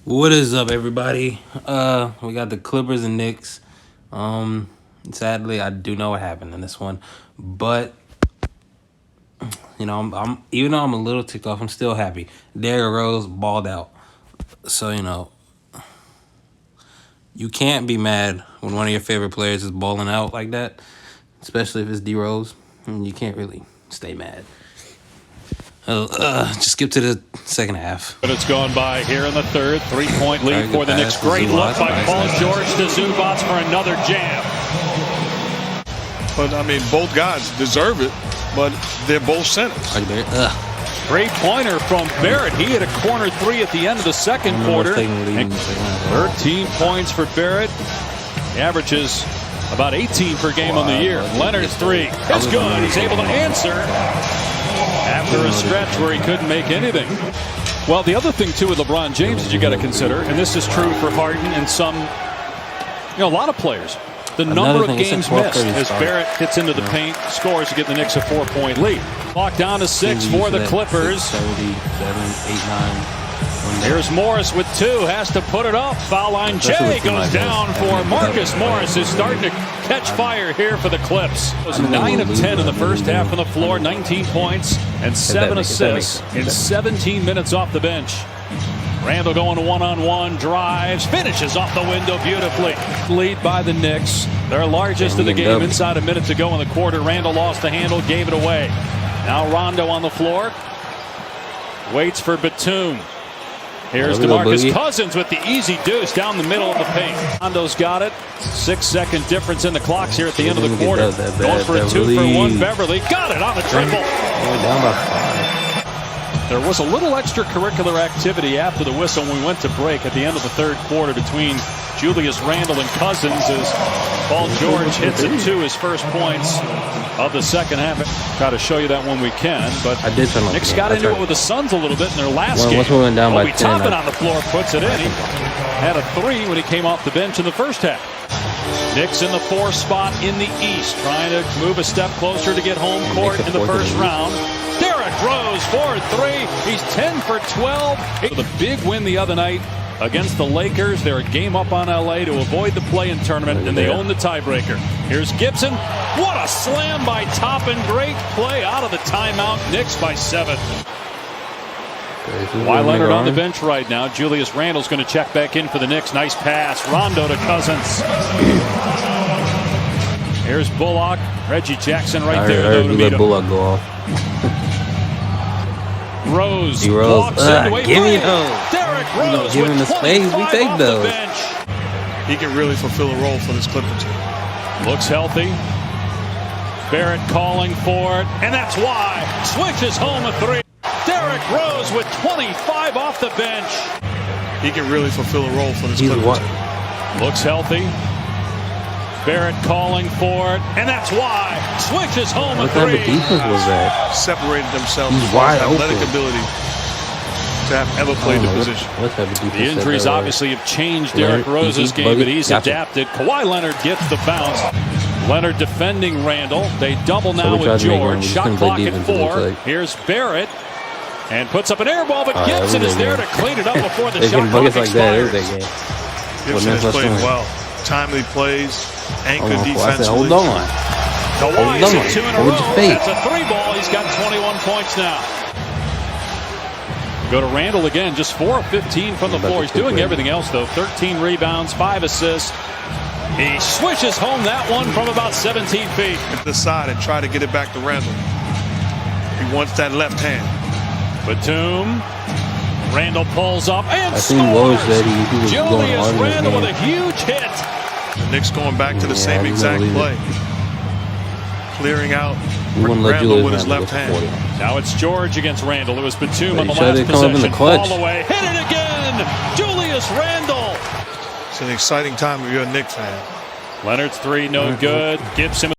What is up, everybody? We got the Clippers and Knicks. Sadly, I do know what happened in this one, but I'm even though I'm a little ticked off, I'm still happy. Derrick Rose balled out, so you can't be mad when one of your favorite players is balling out like that, especially if it's D Rose. You can't really stay mad. Just skip to the second half. But it's gone by here in the third. 3-point lead for the Knicks. Great look by Paul George to Zubac for another jam. But, I mean, both guys deserve it, but they're both centers. Great pointer from Barrett. He hit a corner three at the end of the second quarter. 13 points for Barrett. He averages about 18 per game on the year. Leonard's three is good. He's able to answer after a stretch where he couldn't make anything. Well, the other thing, too, with LeBron James that you got to consider, and this is true for Harden and some, a lot of players, the number of games missed as Barrett hits into the paint, scores to get the Knicks a 4-point lead. Clock down to 6 for the Clippers. 7, 8, 9. Here's Morris with 2, has to put it up. Foul line Jay goes down for Marcus Morris, who's starting to catch fire here for the Clips. 9 of 10 in the first half on the floor, 19 points and 7 assists in 17 minutes off the bench. Randall going one-on-one, drives, finishes off the window beautifully. Lead by the Knicks, their largest of the game. Inside a minute to go in the quarter. Randall lost the handle, gave it away. Now Rondo on the floor, waits for Batum. Here's DeMarcus Cousins with the easy deuce down the middle of the paint. Rondo's got it. 6-second difference in the clocks here at the end of the quarter. Going for a 2-for-1. Beverly got it on the triple. Down by 5. There was a little extracurricular activity after the whistle when we went to break at the end of the third quarter between Julius Randle and Cousins as Paul George hits it to his first points of the second half. Try to show you that when we can, but Knicks got into it with the Suns a little bit in their last game. Obi Toppin on the floor puts it in. He had a 3 when he came off the bench in the first half. Knicks in the 4th spot in the East, trying to move a step closer to get home court in the first round. Derrick Rose, 4-3. He's 10 for 12. The big win the other night against the Lakers. They're a game up on LA to avoid the play-in tournament, and they own the tiebreaker. Here's Gibson. What a slam by Toppin. Great play out of the timeout. Knicks by 7. Why Leonard on the bench right now. Julius Randle's going to check back in for the Knicks. Nice pass. Rondo to Cousins. Here's Bullock. Reggie Jackson right there. I let Bullock go off. Rose walks into a give me Derrick Rose give him the space. We take those. He can really fulfill a role for this Clippers team. Looks healthy. Barrett calling for it, and that's why. Switches home a 3. Derrick Rose with 25 off the bench. He can really fulfill a role for this Clippers team. Looks healthy. Barrett calling for it, and that's why. Switches home a 3. What type of defense was that? Separated themselves He's from wide athletic open. ability to have ever played the position. What type of defense? The injuries obviously have changed Derrick Rose's game, but he's adapted. Kawhi Leonard gets the bounce. Leonard defending Randall. They double now with George. Shot clock at 4. Here's Barrett. And puts up an air ball, but Gibson is there to clean it up before the shot clock expires. Gibson has played well. Timely plays, anchor defensively. Hold on. Kawhi's hit 2 in a row. That's a 3 ball. He's got 21 points now. Go to Randall again, just 4 of 15 from the floor. He's doing everything else, though. 13 rebounds, 5 assists. He swishes home that one from about 17 feet. To the side and try to get it back to Randall. He wants that left hand. Batum. Randall pulls up and scores. He was Julius Randle with a huge hit. The Knicks going back to the same exact play. Clearing out Randall with his left hand. Now it's George against Randall. It was Batum on the last possession. Fall away. Hit it again. Julius Randle. It's an exciting time if you're a Knicks fan. Leonard's 3 no good. Gibson